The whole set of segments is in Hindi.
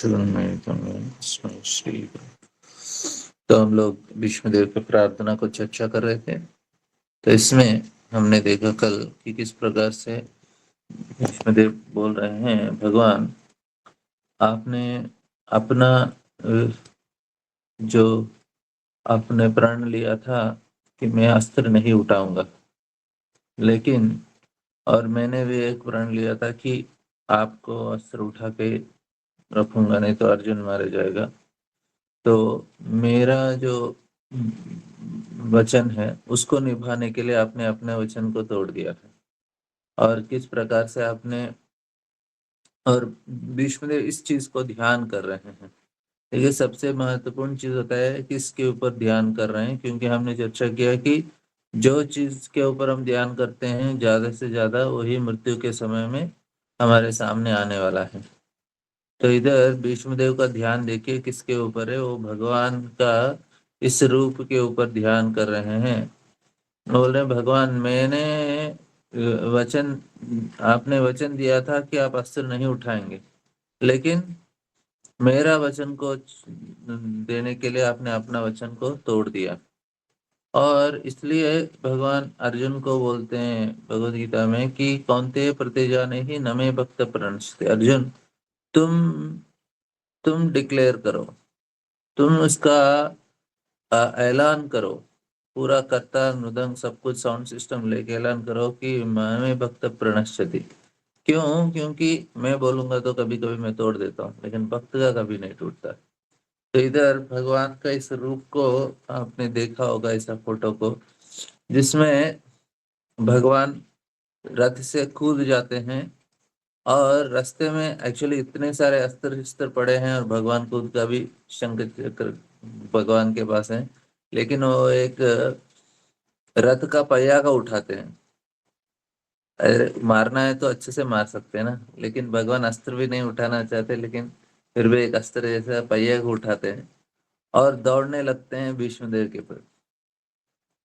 श्री। तो हम लोग विष्णुदेव की प्रार्थना को चर्चा कर रहे थे। तो इसमें हमने देखा कल कि किस प्रकार से विष्णुदेव बोल रहे हैं, भगवान आपने अपना जो आपने प्रण लिया था कि मैं अस्त्र नहीं उठाऊंगा, लेकिन और मैंने भी एक प्रण लिया था कि आपको अस्त्र उठा के रखूंगा, नहीं तो अर्जुन मारे जाएगा। तो मेरा जो वचन है उसको निभाने के लिए आपने अपने वचन को तोड़ दिया है। और किस प्रकार से आपने, और विष्णुदेव इस चीज को ध्यान कर रहे हैं। ये सबसे महत्वपूर्ण चीज होता है किसके ऊपर ध्यान कर रहे हैं, क्योंकि हमने चर्चा किया कि जो चीज के ऊपर हम ध्यान करते हैं ज्यादा से ज्यादा वही मृत्यु के समय में हमारे सामने आने वाला है। तो इधर विष्णुदेव का ध्यान देखिए किसके ऊपर है, वो भगवान का इस रूप के ऊपर ध्यान कर रहे हैं। बोल रहे भगवान मैंने वचन, आपने वचन दिया था कि आप अस्त्र नहीं उठाएंगे, लेकिन मेरा वचन को देने के लिए आपने अपना वचन को तोड़ दिया। और इसलिए भगवान अर्जुन को बोलते हैं भगवत गीता में कि कौन्तेय प्रत्यजाने ही न मे भक्त प्रणश्यते। अर्जुन तुम डिक्लेयर करो, तुम उसका ऐलान करो, पूरा कर्ता मृदंग सब कुछ साउंड सिस्टम लेके ऐलान करो कि मैं भक्त प्रणश्यति। क्यों? क्योंकि मैं बोलूंगा तो कभी कभी मैं तोड़ देता हूँ, लेकिन भक्त का कभी नहीं टूटता। तो इधर भगवान का इस रूप को आपने देखा होगा, ऐसा फोटो को, जिसमें भगवान रथ से कूद जाते हैं और रास्ते में एक्चुअली इतने सारे अस्त्र शस्त्र पड़े हैं और भगवान खुद का भी शंख चक्र भगवान के पास है, लेकिन वो एक रथ का पहिया का उठाते हैं। अरे मारना है तो अच्छे से मार सकते हैं ना, लेकिन भगवान अस्त्र भी नहीं उठाना चाहते, लेकिन फिर भी एक अस्त्र जैसा पहिया को उठाते हैं और दौड़ने लगते हैं विष्णुदेव के प्रति।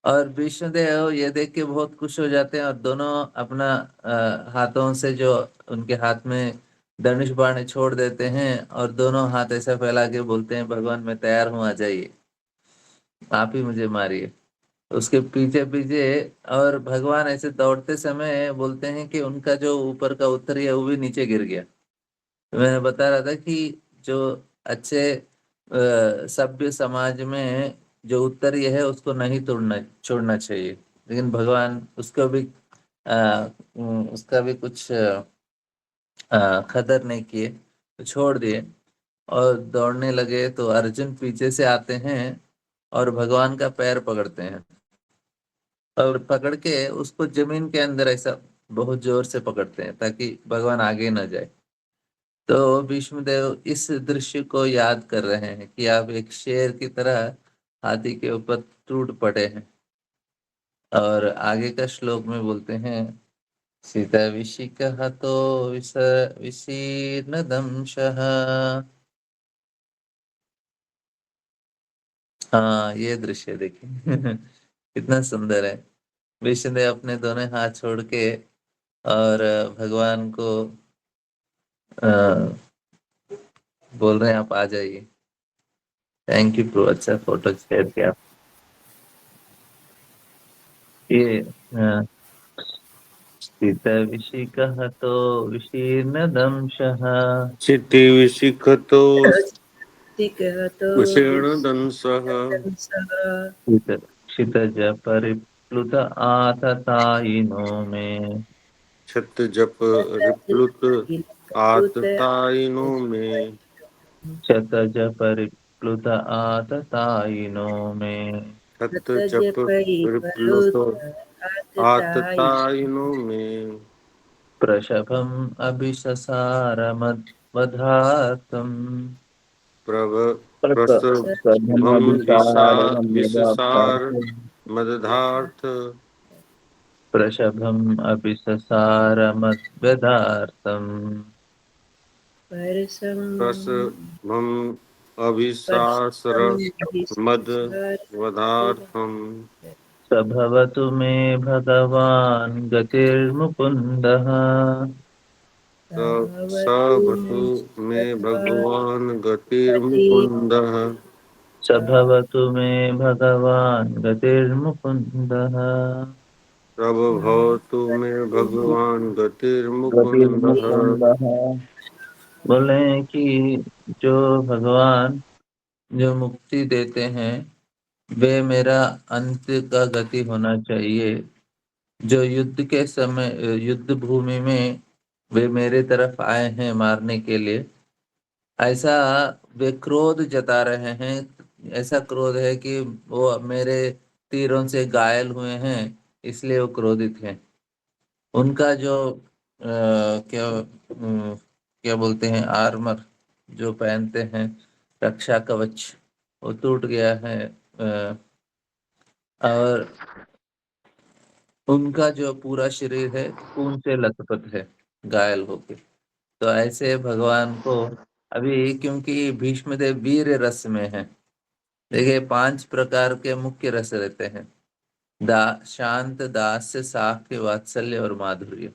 और विष्णुदेव ये देख के बहुत खुश हो जाते हैं और दोनों अपना हाथों से जो उनके हाथ में धनुष बाण छोड़ देते हैं और दोनों हाथ ऐसा फैला के बोलते हैं भगवान मैं तैयार हूं, आ जाइए, आप ही मुझे मारिए। उसके पीछे पीछे, और भगवान ऐसे दौड़ते समय बोलते हैं कि उनका जो ऊपर का उत्तरीय है वो भी नीचे गिर गया। तो मैंने बता रहा था कि जो अच्छे सभ्य समाज में जो उत्तरीय है उसको नहीं तोड़ना छोड़ना चाहिए, लेकिन भगवान उसको भी उसका भी कुछ कदर नहीं किए, तो छोड़ दिए और दौड़ने लगे। तो अर्जुन पीछे से आते हैं और भगवान का पैर पकड़ते हैं और पकड़ के उसको जमीन के अंदर ऐसा बहुत जोर से पकड़ते हैं ताकि भगवान आगे न जाए। तो भीष्मदेव इस दृश्य को याद कर रहे हैं कि आप एक शेर की तरह हाथी के ऊपर टूट पड़े हैं। और आगे का श्लोक में बोलते हैं सीता विशिकः तो विशीर्ण दंशः। हाँ ये दृश्य देखिए कितना सुंदर है। विष्णुदेव अपने दोनों हाथ छोड़ के और भगवान को अ, बोल रहे हैं आप आ जाइए। थैंक यू प्रो, अच्छा फोटो शेयर किया। ये शीतविशिखः तो विशीर्ण दंशः। क्षितिविशिखतो दिगतो विशीर्णदंसः क्षितज परिप्लुत आततायिनो मे। क्षतजप रिप्लुत आततायिनो मे। क्षतज परिप्लुत आततायिनो मे। क्षतजप रिप्लुत आततायिनो मे। प्रशभम् अभिससारमद्वधातम्। प्रसभम विससार मदधार्थ। प्रशभम् अभिससारमद्वदार्थम्। प्रसभम अभिसासर मद वधार्थम। स भवतु मे भगवान् गतिर्मुकुन्दः। सभतु मे भगवान् गतिर्मुकुन्दः सभवतु मे भगवान् गतिर्मुकुन्दः प्रभवतु मे भगवान् गतिर्मुकुन्दः गतिर्मुकुन्दः। बोले कि जो भगवान जो मुक्ति देते हैं वे मेरा अंत का गति होना चाहिए। जो युद्ध के समय युद्ध भूमि में वे मेरे तरफ आए हैं मारने के लिए, ऐसा वे क्रोध जता रहे हैं। ऐसा क्रोध है कि वो मेरे तीरों से घायल हुए हैं, इसलिए वो क्रोधित हैं। उनका जो क्या बोलते हैं, आर्मर जो पहनते हैं, रक्षा कवच, वो टूट गया है। और उनका जो पूरा शरीर है खून से लथपथ है, घायल होके। तो ऐसे भगवान को अभी, क्योंकि भीष्मदेव वीर रस में है। देखिए 5 प्रकार के मुख्य रस रहते हैं। शांत, दास्य, साख्य, वात्सल्य और माधुर्य।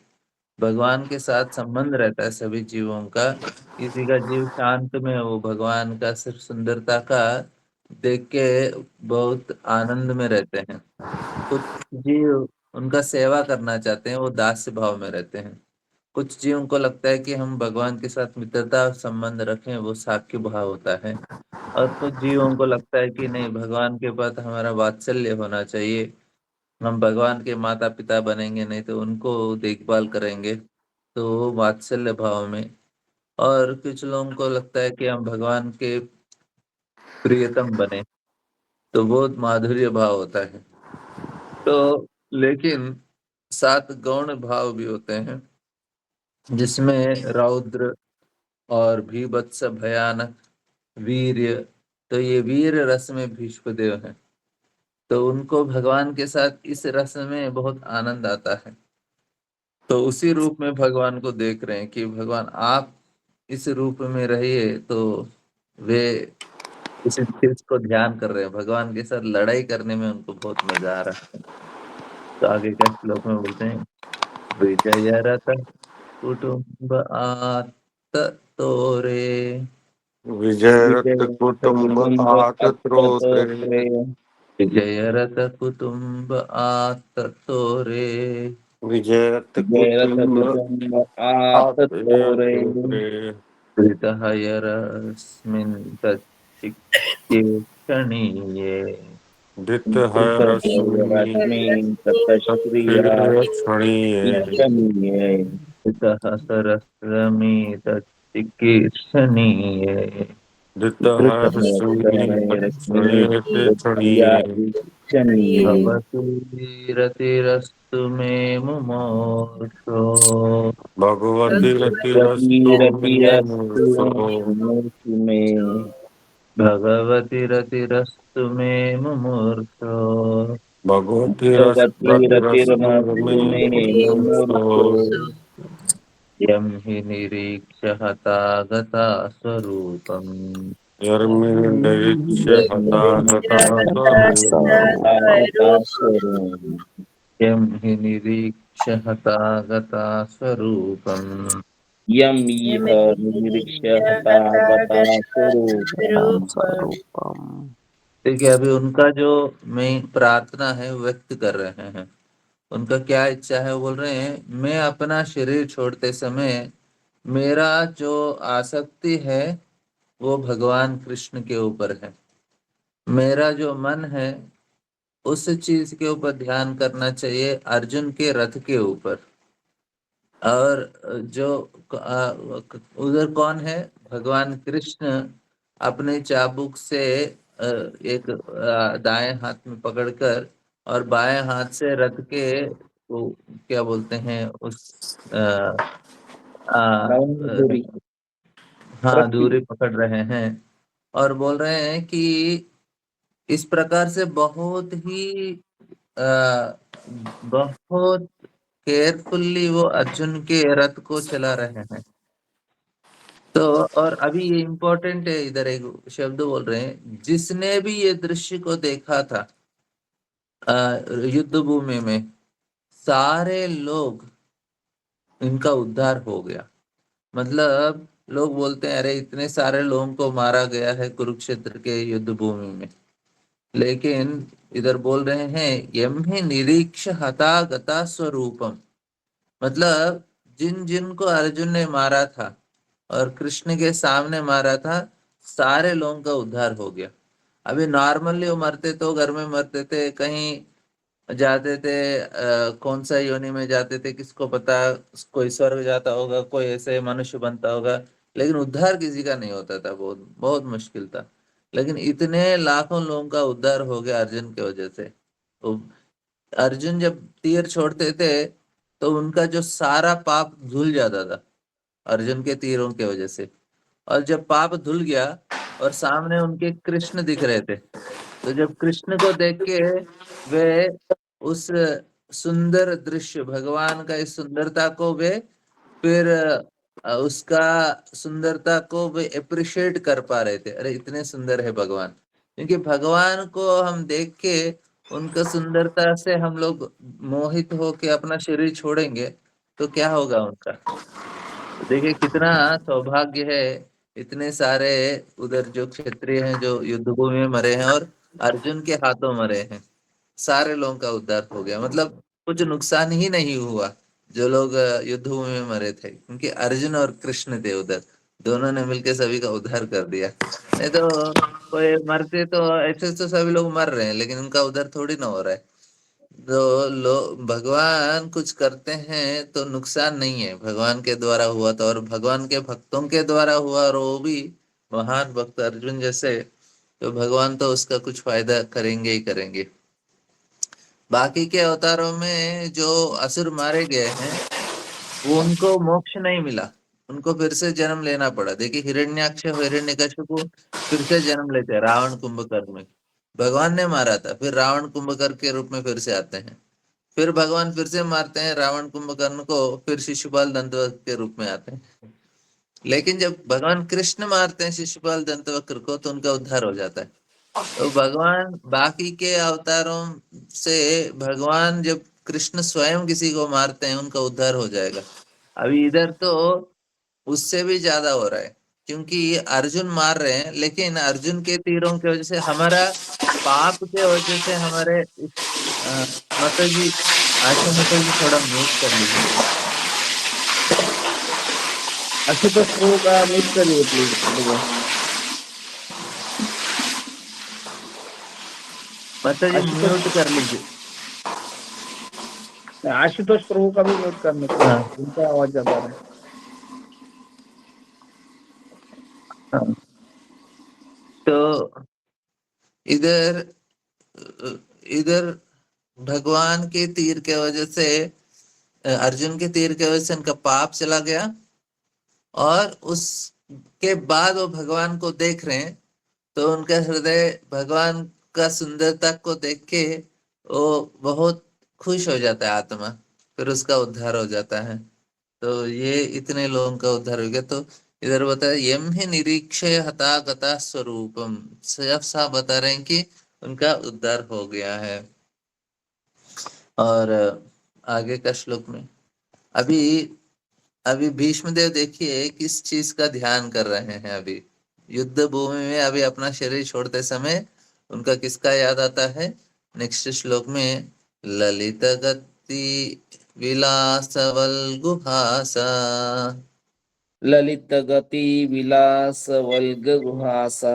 भगवान के साथ संबंध रहता है सभी जीवों का। किसी का जीव शांत में है, वो भगवान का सिर्फ सुंदरता का देख के बहुत आनंद में रहते हैं। कुछ जीव उनका सेवा करना चाहते हैं, वो दास्य भाव में रहते हैं। कुछ जीवों को लगता है कि हम भगवान के साथ मित्रता संबंध रखें, वो साख्य भाव होता है। और कुछ जीवों को लगता है कि नहीं, भगवान के प्रति हमारा वात्सल्य होना चाहिए, हम भगवान के माता पिता बनेंगे, नहीं तो उनको देखभाल करेंगे, तो वो वात्सल्य भाव में। और कुछ लोगों को लगता है कि हम भगवान के प्रियतम बने, तो वो माधुर्य भाव होता है। तो लेकिन 7 गौण भाव भी होते हैं, जिसमें रौद्र और भीभत्स, भयानक, वीर्य। तो ये वीर रस में भीष्मदेव हैं। तो उनको भगवान के साथ इस रस में बहुत आनंद आता है। तो उसी रूप में भगवान को देख रहे हैं कि भगवान आप इस रूप में रहिए। तो वे इस चीज को ध्यान कर रहे हैं, भगवान के साथ लड़ाई करने में उनको बहुत मजा आ रहा है। तो आगे के श्लोक में बोलते हैं, विजय रथ कुटुंब आत तोरे। विजय विजयरथ रथ कुटुम्ब कुटुंब आतत्रोते आततोरे। विजय रथ कुटुंब आततोरे। विजयरथ विजय रथ कुटुम्ब कुटुंब आततोरे। आतत्रोते धृतः यरस्मिन् तच्चित्ते क्षणीये। धृतः धृतहरस्मि यरस्मिन् ततश्रिया क्षणीये ईक्षणीये। धृतः सरस्रमि तच्चिकीर्षणीये। धृतः धृतहरस्मि शरैरस्मिन् ततश्रिया क्षणीये ईक्षणीये। भवतु रतिरस्तु मे मुमोर्षो। भगवती रतिरस्तु मे रतिरतिरस्तु मुमूर्षो मे, भगवति रतिरस्तु मे मुमूर्षो। भगवती रतिरस्तु मे भगवतिरतिरमस्तु मे मुमूर्षो। मुमूर्षो यं हि निरीक्ष्य हतागता स्वरूपम्। यर्मिर्निरीक्ष्य हतागता स्वरूपम् हतागता स्वरूपम्। यं हि निरीक्ष्य हतागता स्वरूपम्। यम इह निरीक्ष्य हतागता स्वरूपम्। देखिए अभी उनका जो मेन प्रार्थना है वो व्यक्त कर रहे हैं। उनका क्या इच्छा है, वो बोल रहे हैं, मैं अपना शरीर छोड़ते समय मेरा जो आसक्ति है वो भगवान कृष्ण के ऊपर है। मेरा जो मन है उस चीज के ऊपर ध्यान करना चाहिए, अर्जुन के रथ के ऊपर। और जो उधर कौन है, भगवान कृष्ण अपने चाबुक से एक दाएं हाथ में पकड़कर और बाएं हाथ से रथ के वो क्या बोलते हैं उस अ, दूरी, हाँ दूरी पकड़ रहे हैं। और बोल रहे हैं कि इस प्रकार से बहुत ही बहुत केयरफुल्ली वो अर्जुन के रथ को चला रहे हैं। तो और अभी ये इम्पोर्टेंट है, इधर एक शब्द बोल रहे हैं, जिसने भी ये दृश्य को देखा था युद्ध भूमि में, सारे लोग, इनका उद्धार हो गया। मतलब लोग बोलते हैं अरे इतने सारे लोगों को मारा गया है कुरुक्षेत्र के युद्ध भूमि में, लेकिन इधर बोल रहे हैं यम ही निरीक्ष हता गता स्वरूपम। मतलब जिन जिन को अर्जुन ने मारा था और कृष्ण के सामने मारा था, सारे लोगों का उद्धार हो गया। अभी नॉर्मली वो मरते तो घर में मरते थे, कहीं जाते थे, कौन सा योनि में जाते थे किसको पता, कोई स्वर्ग जाता होगा, कोई ऐसे मनुष्य बनता होगा, लेकिन उद्धार किसी का नहीं होता था, बहुत बहुत मुश्किल था। लेकिन इतने लाखों लोगों का उद्धार हो गया अर्जुन की वजह से। तो अर्जुन जब तीर छोड़ते थे तो उनका जो सारा पाप धुल जाता था अर्जुन के तीरों की वजह से। और जब पाप धुल गया और सामने उनके कृष्ण दिख रहे थे, तो जब कृष्ण को देख के वे उस सुंदर दृश्य भगवान का इस सुंदरता को वे फिर उसका सुंदरता को वे अप्रिशिएट कर पा रहे थे, अरे इतने सुंदर है भगवान। क्योंकि भगवान को हम देख के उनका सुंदरता से हम लोग मोहित होके अपना शरीर छोड़ेंगे तो क्या होगा उनका। तो देखिए कितना सौभाग्य है, इतने सारे उधर जो क्षत्रिय हैं जो युद्ध भूमि में मरे हैं और अर्जुन के हाथों मरे हैं, सारे लोगों का उद्धार हो गया। मतलब कुछ नुकसान ही नहीं हुआ जो लोग युद्ध भूमि में मरे थे, क्योंकि अर्जुन और कृष्ण थे उधर, दोनों ने मिलकर सभी का उद्धार कर दिया। नहीं तो कोई मरते तो ऐसे तो सभी लोग मर रहे हैं लेकिन उनका उद्धार थोड़ी ना हो रहा है। तो भगवान कुछ करते हैं तो नुकसान नहीं है, भगवान के द्वारा हुआ था और भगवान के भक्तों के द्वारा हुआ, और वो भी महान भक्त अर्जुन जैसे, तो भगवान तो उसका कुछ फायदा करेंगे ही करेंगे। बाकी के अवतारों में जो असुर मारे गए हैं वो उनको मोक्ष नहीं मिला, उनको फिर से जन्म लेना पड़ा। देखिए हिरण्याक्ष हिरण्यकशिपु फिर से जन्म लेते हैं रावण कुंभकर्ण में, भगवान ने मारा था, फिर रावण कुंभकर्ण के रूप में फिर से आते हैं, फिर भगवान फिर से मारते हैं रावण कुंभकर्ण को, फिर शिशुपाल दंतवक्र के रूप में आते हैं। लेकिन जब भगवान कृष्ण मारते हैं शिशुपाल दंतवक्र को तो उनका उद्धार हो जाता है। तो भगवान बाकी के अवतारों से, भगवान जब कृष्ण स्वयं किसी को मारते हैं उनका उद्धार हो जाएगा। अभी इधर तो उससे भी ज्यादा हो रहा है, क्योंकि अर्जुन मार रहे हैं लेकिन अर्जुन के तीरों की वजह से हमारा पाप के वजह से हमारे माता जी, आशा माता जी थोड़ा म्यूट कर लीजिए। आशुतोष प्रभु का म्यूट करिए प्लीज लोगों। माता जी आशुतोष म्यूट कर लीजिए। आशुतोष प्रभु का भी म्यूट करने प्लीज, हाँ उनका आवाज ज्यादा आ रहा है। हाँ। तो इधर इधर भगवान के तीर के वजह से, अर्जुन के तीर के वजह से उनका पाप चला गया, और उसके बाद वो भगवान को देख रहे हैं तो उनका हृदय भगवान का सुंदरता को देख के वो बहुत खुश हो जाता है आत्मा, फिर उसका उद्धार हो जाता है। तो ये इतने लोगों का उद्धार हो गया। तो इधर बताया यम ही निरीक्षय हता गता स्वरूपम, साफ साफ बता रहे हैं कि उनका उद्धार हो गया है। और आगे का श्लोक में अभी अभी भीष्म देव देखिए किस चीज का ध्यान कर रहे हैं। अभी युद्ध भूमि में अभी अपना शरीर छोड़ते समय उनका किसका याद आता है, नेक्स्ट श्लोक में, ललित गति विलासवल गुहासा। ललित गति विलास वल्ग गुहासा।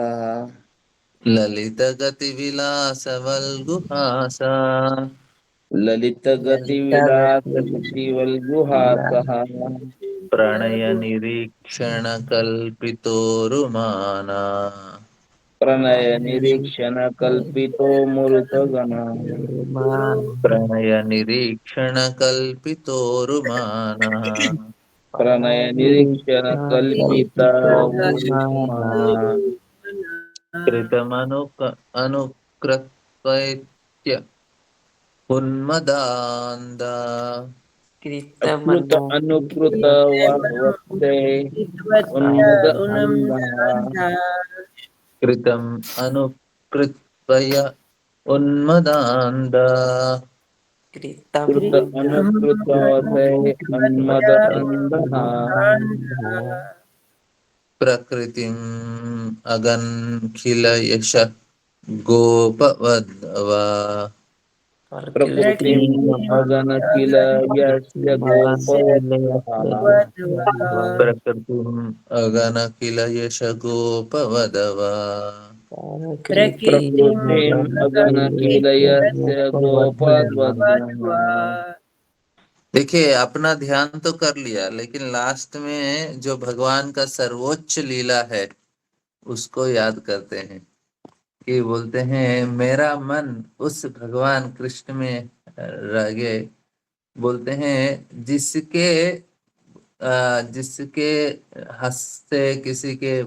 ललित गति विलासवल गुहासा। ललित गति विलास गति वल्ग गुहासा। प्रणय निरीक्षण कल्पितोरुमाना। प्रणय निरीक्षण कल्पितो मूर्तगणा। प्रणय निरीक्षण कल्पितोरुमाना। प्रणय निरीक्षण कल्पिता कृतमनुक अनुकृत्य उन्मदान्दा। अकृत अनुकृत वक्ते उन्मद अंधा। कृतम अनुकृत्य उन्मदान्दा। कृत अनुकृतोऽधे अन्मद अन्धः प्रकृतिम् अगनखिल यश गोपवद्वा प्रकृतिम् अगनखिल यस्य गोपवद्वः प्रकृतिम् अगनखिल यश गोपवदवा प्रकृतिम् अगनखिल यस्य गोपवद्वः। देखिए, अपना ध्यान तो कर लिया, लेकिन लास्ट में जो भगवान का सर्वोच्च लीला है उसको याद करते हैं कि बोलते हैं मेरा मन उस भगवान कृष्ण में रह गए। बोलते हैं जिसके हस्ते किसी के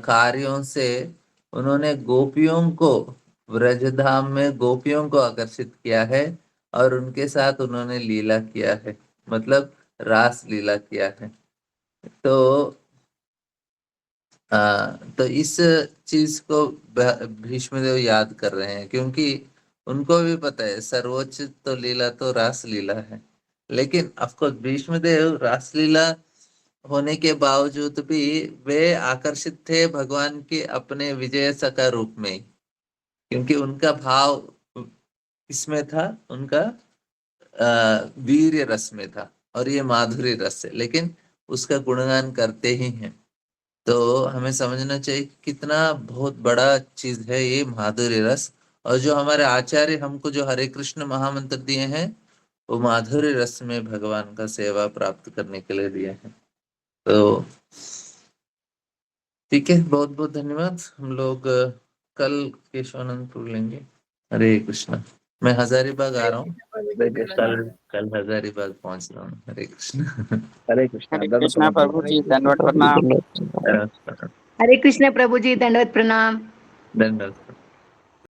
कार्यों से उन्होंने गोपियों को व्रजधाम में गोपियों को आकर्षित किया है और उनके साथ उन्होंने लीला किया है, मतलब रास लीला किया है। तो इस चीज को भीष्मदेव याद कर रहे हैं, क्योंकि उनको भी पता है सर्वोच्च तो लीला तो रास लीला है। लेकिन ऑफकोर्स भीष्मदेव रास लीला होने के बावजूद भी वे आकर्षित थे भगवान के अपने विजय सखा रूप में, क्योंकि उनका भाव किसमें था, उनका वीर्य रस में था और ये माधुर्य रस है, लेकिन उसका गुणगान करते ही हैं। तो हमें समझना चाहिए कितना बहुत बड़ा चीज है ये माधुर्य रस, और जो हमारे आचार्य हमको जो हरे कृष्ण महामंत्र दिए हैं वो माधुर्य रस में भगवान का सेवा प्राप्त करने के लिए दिए हैं। तो ठीक है, बहुत बहुत धन्यवाद। हम लोग कल केशवानंदपुर लेंगे। हरे कृष्णा। मैं हजारीबाग आ रहा हूँ, कल हजारीबाग पहुंच रहा हूँ। हरे कृष्ण। हरे कृष्णा। हरे कृष्णा प्रभु जी, दंडवत प्रणाम। धन्यवाद। हरे कृष्ण प्रभु जी, दंडवत प्रणाम। धन्यवाद।